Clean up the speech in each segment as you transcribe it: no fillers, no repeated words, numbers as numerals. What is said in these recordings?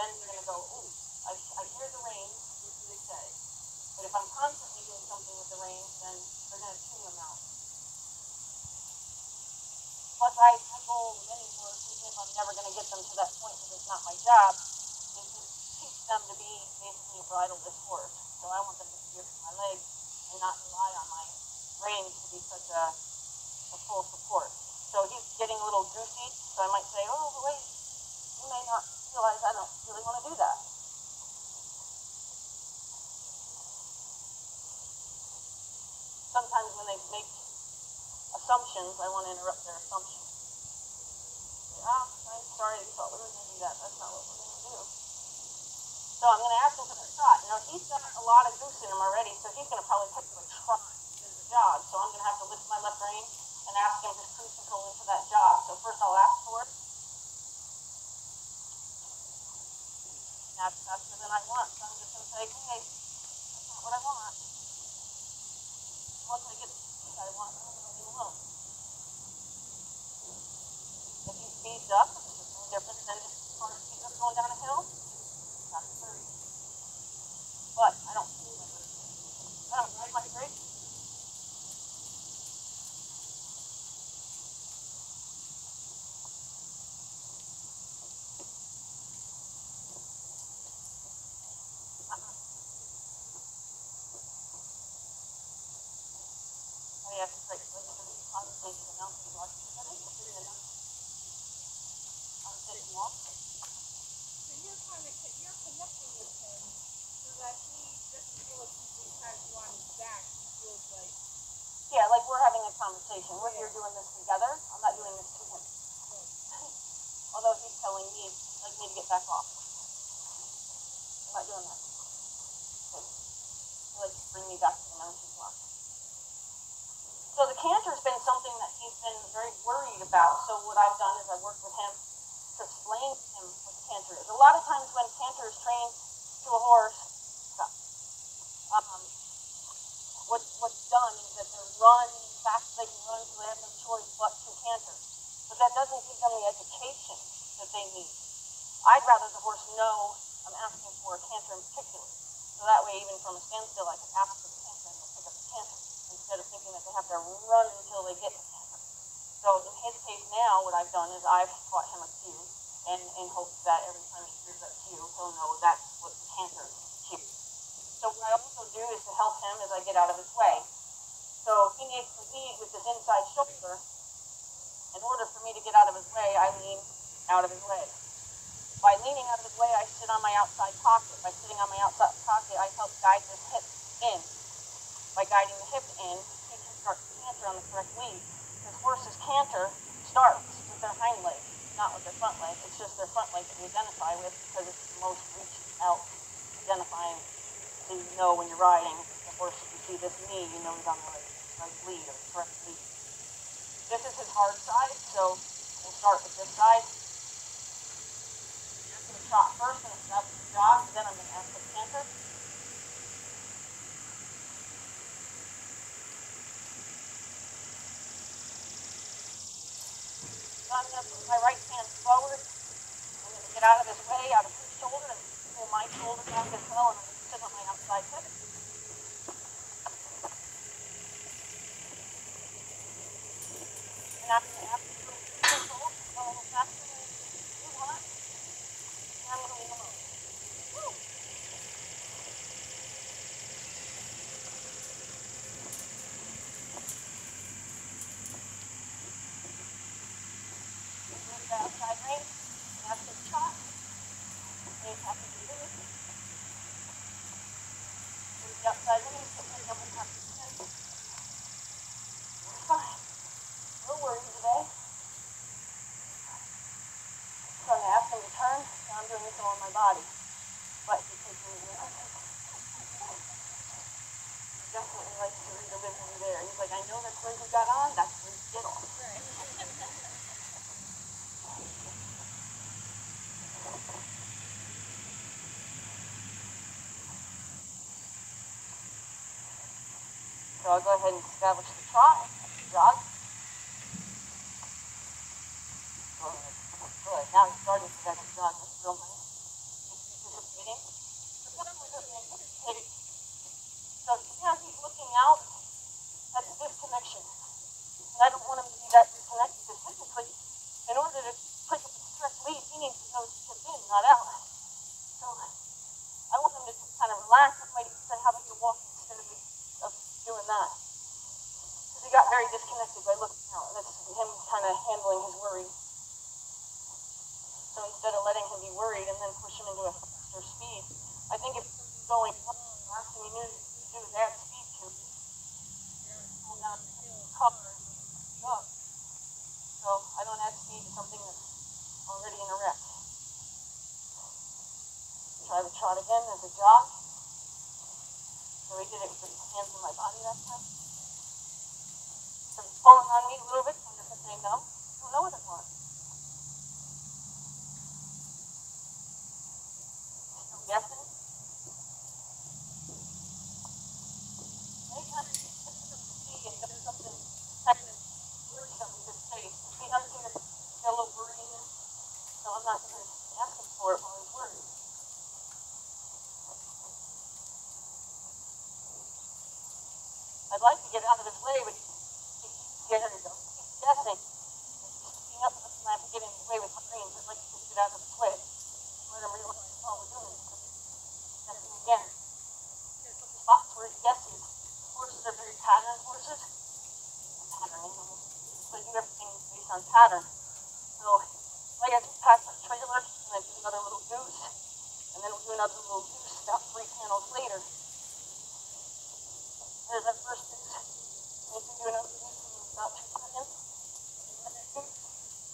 then you're going to go, ooh, I hear the reins, what do they say? But if I'm constantly doing something with the reins, then they're going to tune them out. Plus, my goal with any horse, even if I'm never going to get them to that point because it's not my job, is to teach them to be basically a bridleless horse. So I want them to steer from my legs and not rely on my reins to be such a full support. So he's getting a little goofy, so I might say, oh, wait, you may not realize I don't really want to do that. Sometimes when they make assumptions, I want to interrupt their assumptions. I'm sorry, we thought we were going to do that. That's not what we're going to do. So I'm going to ask him for the trot. Now, he's got a lot of goose in him already, so he's going to probably pick to a trot instead of a jog. So I'm going to have to lift my left rein and ask him to cruise control into that jog. So first I'll ask for it. That's faster than I want. So I'm just going to say, hey, that's not what I want. Once I get the speed I want, I'm going to leave alone. If he speeds up, it's no different than if the car speeds up going down a hill. That's 30. But I don't ride my brakes. I have to break the conversation and now he's like, I think we're doing enough. I'm sitting off. So you're connecting with him so that he doesn't feel like he has you on his back. He feels like... Yeah, like we're having a conversation. We're doing this together. I'm not doing this to him. Although he's telling me, like, me to get back off. I'm not doing that. He likes to bring me back to the mountain block. So the canter's been something that he's been very worried about. So what I've done is I've worked with him to explain to him what the canter is. A lot of times when canter is trained to a horse, what's done is that they're run fast as they can run, so they have no choice but to canter. But that doesn't give them the education that they need. I'd rather the horse know I'm asking for a canter in particular. So that way, even from a standstill, I can ask for the canter and they'll pick up the canter, instead of thinking that they have to run until they get the canter. So in his case now, what I've done is I've taught him a cue, and in hopes that every time he hears that cue, he'll know that's what the canter cue. So what I also do is to help him as I get out of his way. So he needs to lead with his inside shoulder. In order for me to get out of his way, I lean out of his way. By leaning out of his way, I sit on my outside pocket. By sitting on my outside pocket, I help guide this hip in. By guiding the hip in, he can start to canter on the correct lead. Because horses canter starts with their hind leg, not with their front leg. It's just their front leg that we identify with because it's the most reached out identifying. So you know when you're riding the horse, if you see this knee, you know he's on the right lead or the correct lead. This is his hard side, so we'll start with this side. I'm going to trot first and establish the jog, then I'm going to ask for the canter. So I'm going to put my right hand forward. I'm going to get out of his way, out of his shoulder, and pull my shoulder back as well, and I'm going to sit on my outside hip. And I'm going to ask for control, go a little faster than you want, and I'm going to leave alone. Woo! Move the outside rein, ask for the trot, rein happy to do it. Move the outside rein, put my double tap to the center. Fine. No worries today. So I'm going to ask him to turn. Now I'm doing this all on my body. But he takes me there. He definitely likes to relive me there. He's like, I know that's where you got on. That's where you get off. Right. So I'll go ahead and establish the trot, jog. Good. Now he's starting to jog. That's real nice. He's connected by looking out. That's him kind of handling his worry. So instead of letting him be worried and then push him into a faster speed, I think if something's going wrong, the last thing you need to do is add speed to it. Pull down the car and speed up. So I don't add speed to something that's already in a wreck. Try the trot again as a jog. So he did it with his hands on my body that time. So he's pulling on me a little bit, so I'm just saying no. I don't know what I want. Still guessing. Anytime he gets up to see and does something kind of worrisome with his face, he comes here, get a little worried in him. So I'm not going to ask him for it while he's worried. I'd like to get out of his way, but he keeps guessing. Speeding up, and I have to get in his way with my reins. I'd like to just get out of his way. Let him realize all we're doing is guessing again. There's some spots where he guesses. Horses are very pattern horses. Pattern animals. So they do everything based on pattern. So, like I just passed a trailer, and I do another little goose, and then we'll do another little goose about 3 panels later. There's our first goose. And we can do another goose in about 2 seconds.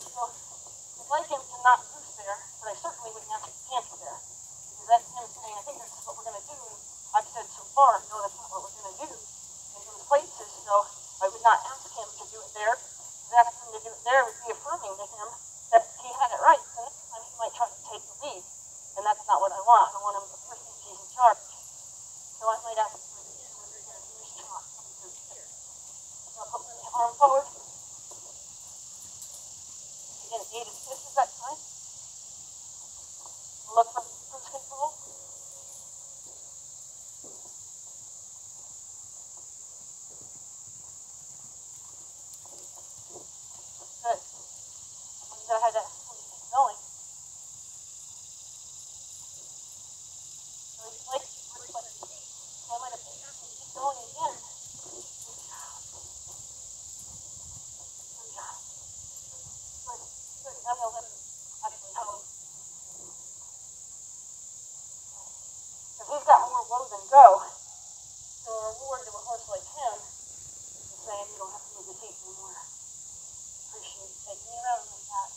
So, I'd like him to not goose there, but I certainly wouldn't have to canter there. Because that's him saying, I think this is what we're going to do. And I've said so far, no, that's not what we're going to do in those places. So I would not ask him to do it there. Because asking him to do it there would be affirming to him that he had it right. So next time he might try to take the lead. And that's not what I want. I want him to think he's in charge. So I might ask him to do it when they're going to do his shot coming through here. So I'll put my arm forward. Again, 8 is 5 that time. Look for cruise control. Good. I'm going to have to keep going. So it's like so I might have to keep going again. Good job. Good. Good. Now we'll let him actually help. Because he's got more woe than go. So a reward to a horse like him is saying you don't have to move the feet anymore. Appreciate you taking me around like that.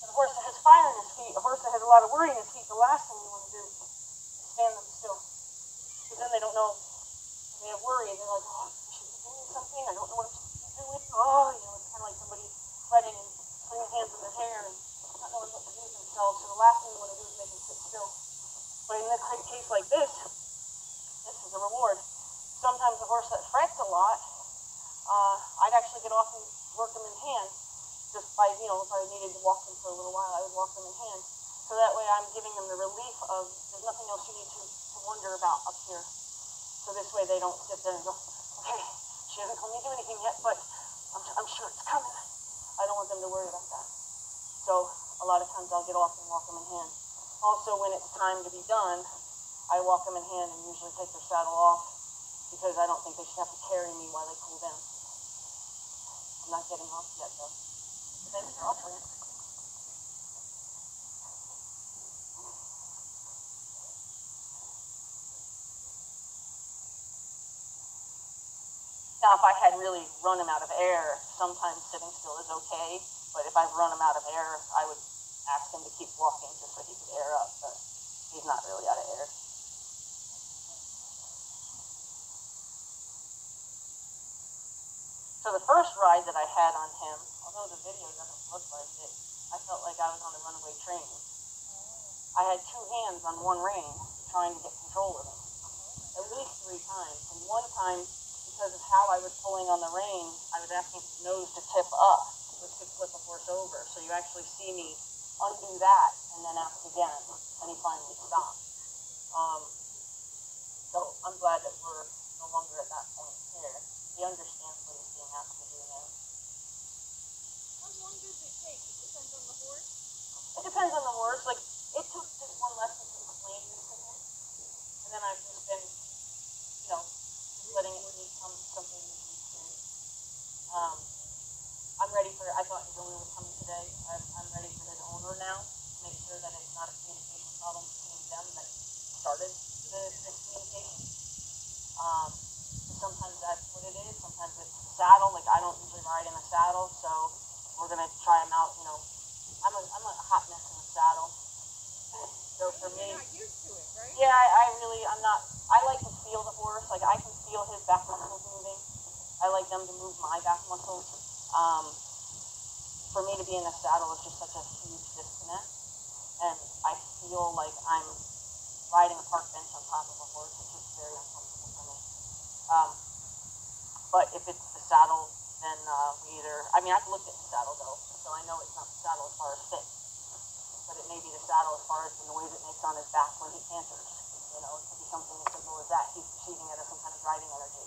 And a horse that has fire in his feet, a horse that has a lot of worry in his feet, the last thing you want to do is stand them still. Because then they don't know. They have worry and they're like, oh, I should be doing something. I don't know what I'm supposed to be doing. Oh, it's kind of like somebody fretting and putting their hands in their hair and not knowing what to do with themselves. So the last thing you want to do is make them sit still. But in this case like this is a reward. Sometimes a horse that frets a lot, I'd actually get off and work them in hand. Just by, if I needed to walk them for a little while, I would walk them in hand. So that way I'm giving them the relief of there's nothing else you need to wonder about up here. So this way they don't sit there and go, okay, she hasn't told me to do anything yet, but I'm sure it's coming. I don't want them to worry about that. So a lot of times I'll get off and walk them in hand. Also, when it's time to be done, I walk them in hand and usually take their saddle off because I don't think they should have to carry me while they cool down. I'm not getting off yet, though. Thanks for offering. Now, if I had really run him out of air, sometimes sitting still is okay. But if I've run him out of air, I would ask him to keep walking just so he could air up. But he's not really out of air. So the first ride that I had on him, although the video doesn't look like it, I felt like I was on a runaway train. I had 2 hands on one rein trying to get control of him. At least 3 times. And one time, because of how I was pulling on the rein, I was asking his nose to tip up, which could flip a horse over. So you actually see me undo that and then ask again, and he finally stopped. So I'm glad that we're no longer at that point here. He understands what he's being asked to do now. How long does it take? It depends on the horse? It depends on the horse. Like, it took just one lesson to explain this to him. And then I've just been, just letting it become something that he can. Harley was coming today. I'm ready for his owner now to make sure that it's not a communication problem between them that started the communication. Sometimes that's what it is. Sometimes it's the saddle. Like, I don't usually ride in a saddle, so we're gonna try him out. You know, I'm a hot mess in the saddle. So for me, you're not used to it, right? yeah, I'm not. I like to feel the horse. Like, I can feel his back muscles moving. I like them to move my back muscles. For me to be in a saddle is just such a huge disconnect, and I feel like I'm riding a park bench on top of a horse. It's just very uncomfortable for me. But if it's the saddle, then we either. I mean, I've looked at the saddle though, so I know it's not the saddle as far as fit, but it may be the saddle as far as the noise it makes on his back when he canters. You know, it could be something as simple as that. He's perceiving it as some kind of driving energy.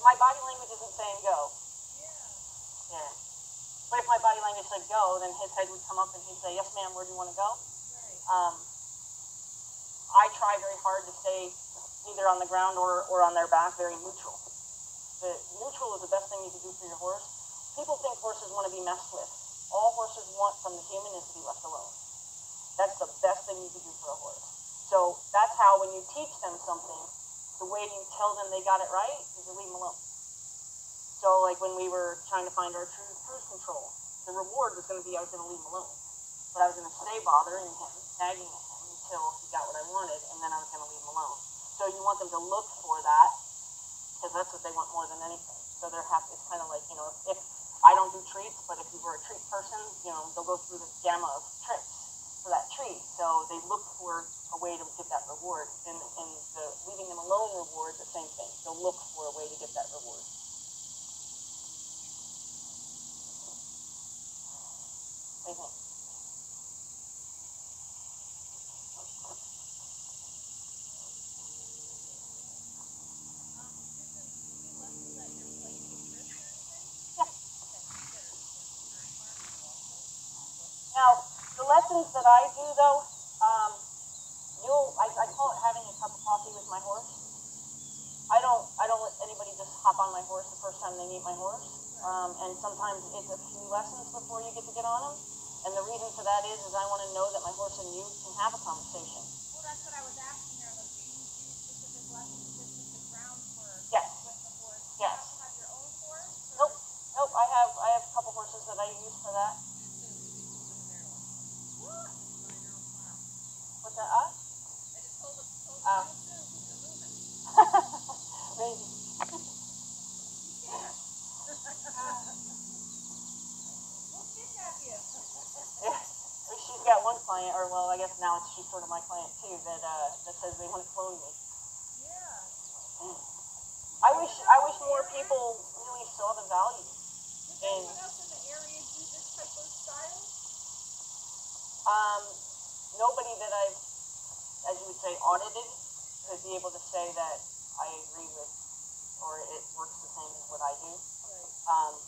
My body language isn't saying go. Yeah. But if my body language said go, then his head would come up and he'd say, yes, ma'am, where do you want to go? I try very hard to stay either on the ground or on their back, very neutral. The neutral is the best thing you can do for your horse. People think horses want to be messed with. All horses want from the human is to be left alone. That's the best thing you can do for a horse. So that's how when you teach them something, the way you tell them they got it right is to leave them alone. So like when we were trying to find our true cruise control, the reward was going to be I was going to leave him alone. But I was going to stay bothering him, nagging at him until he got what I wanted, and then I was going to leave him alone. So you want them to look for that, because that's what they want more than anything. So they're happy. It's kind of like, you know, if I don't do treats, but if you were a treat person, you know, they'll go through the gamma of tricks for that treat. So they look for a way to get that reward. And the leaving them alone reward, the same thing. They'll look for a way to get that reward. Same thing. Now, the lessons that I do, though, I call it having a cup of coffee with my horse. I don't let anybody just hop on my horse the first time they meet my horse. And sometimes it's a few lessons before you get on them. And the reason for that is I want to know that my horse and you can have a conversation. Well, that's what I was asking her. Like, do you do specific lessons just with the groundwork Yes. with the horse? Yes. Do you have your own horse? Nope. I have a couple horses that I use for that. What's that? I just told them. Maybe. We'll kidnap you. She's got one client, or well, I guess now she's sort of my client too, that says they want to clone me. Yeah. I wish more people really saw the value. Does anyone else in the area do this type of style? Nobody that I've, as you would say, audited could be able to say that I agree with, or it works the same as what I do. Right.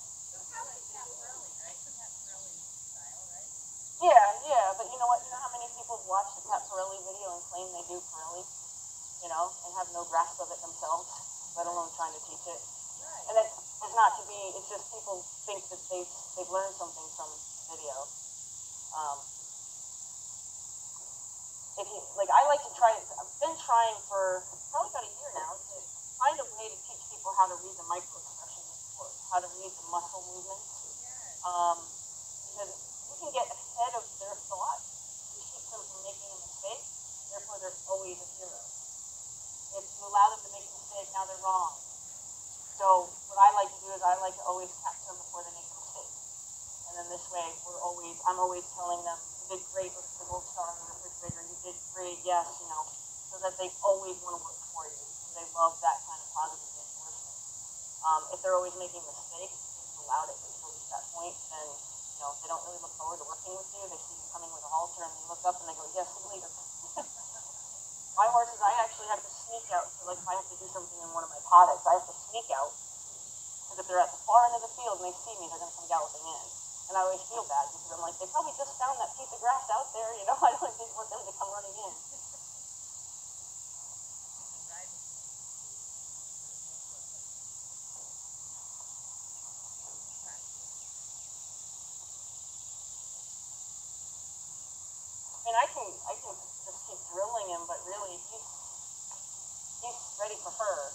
Yeah, but you know what? You know how many people watch the Pat Pirelli video and claim they do Pirelli, you know, and have no grasp of it themselves, let alone trying to teach it. Right. And it's not to be. It's just people think that they've learned something from video. If you like, I like to try. I've been trying for probably about a year now to find a way to teach people how to read the micro expressions of sports, how to read the muscle movements. Because you can get ahead of their thoughts to keep them from making a mistake. Therefore, they're always a hero. If you allow them to make a mistake, now they're wrong. So what I like to do is I like to always catch them before they make a mistake. And then this way, I'm always telling them, you did great with the gold star on the refrigerator. You did great, yes, you know, so that they always want to work for you. Because they love that kind of positive reinforcement. If they're always making mistakes, if you allowed it to reach that point, then you know they don't really look forward to working with you. They see you coming with a halter, and they look up and they go, "Yes, leader." My horses, I actually have to sneak out. So, like, if I have to do something in one of my paddocks, I have to sneak out. Because if they're at the far end of the field and they see me, they're going to come galloping in. And I always feel bad because I'm like, they probably just found that piece of grass out there, you know, I don't want them to come running in. I mean, I can just keep drilling him, but really, he's ready for her.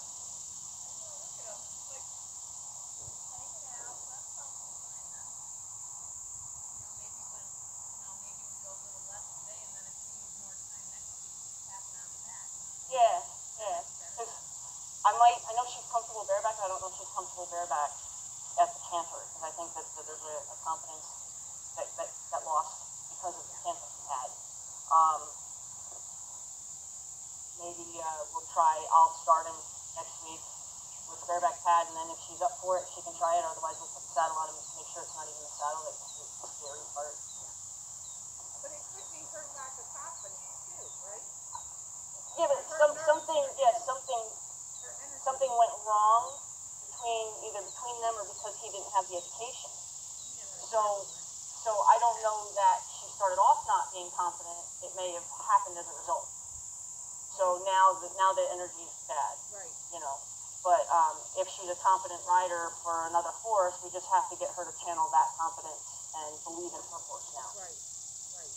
Yeah, yeah. Because I know she's comfortable bareback, but I don't know if she's comfortable bareback at the canter, because I think that there's a confidence that lost because of the canter she had. Maybe we'll try, I'll start him next week with bareback pad, and then if she's up for it, she can try it, otherwise we'll put the saddle on him to make sure it's not even the saddle that's the scary part. But it could be her lack of confidence too, right? Yeah, but something went wrong between them, or because he didn't have the education. So I don't know that she started off not being confident. It may have happened as a result. So now the energy is bad. Right. You know. But if she's a competent rider for another horse, we just have to get her to channel that confidence and believe in her horse now. Right. Right.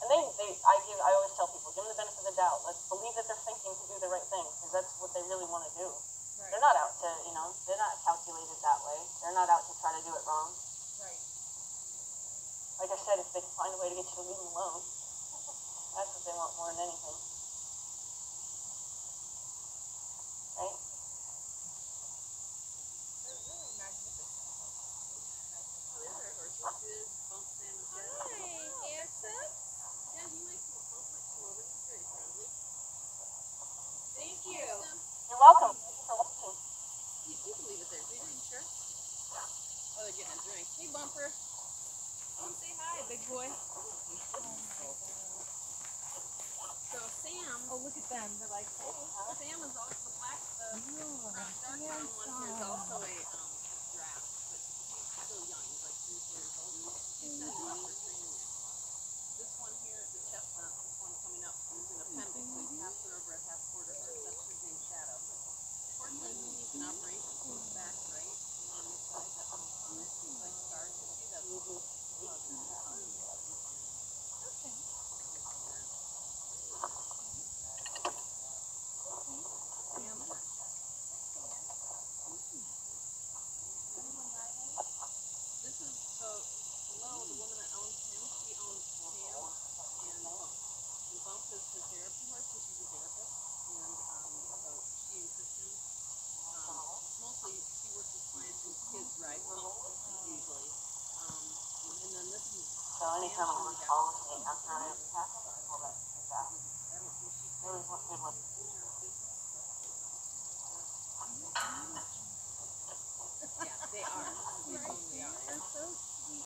And I always tell people, give them the benefit of the doubt. Let's believe that they're thinking to do the right thing, because that's what they really want to do. Right. They're not out to, they're not calculated that way. They're not out to try to do it wrong. Right. Like I said, if they can find a way to get you to leave them alone, that's what they want more than anything. Right? They're really magnificent. Oh, there's our horse. Look, there's Bump Sam and Jen. Hi, handsome. Yeah, he likes to come over. He's very friendly. Thank you. You're welcome. Thank you for watching. You can leave it there. Are you sure? Oh, they're getting a drink. Hey, Bumper. Come say hi, big boy. So Sam. Oh, look at them. They're like, hey. Sam is also the black, dark brown one here is also a draft, but he's still young. He's like 3 or 4 years old. He's sent off for training. This one here, the chestnut, this one coming up, is an appendix. So he's half thoroughbred, half quarter horse. That's his name, Shadow. Unfortunately, he needs an operation to his back, right? On this side, that little like scar. You see that? This is so Lo, the woman that owns him, she owns Sam and Bump. And Bump is her therapy horse, so she's a therapist. And so she and Christian, mostly she works with clients and kids ride Bump usually. And then this is So anytime a horse follows me after I have passed, I pull that back. I don't think she's Really good one. yeah, they are. They totally are. They're so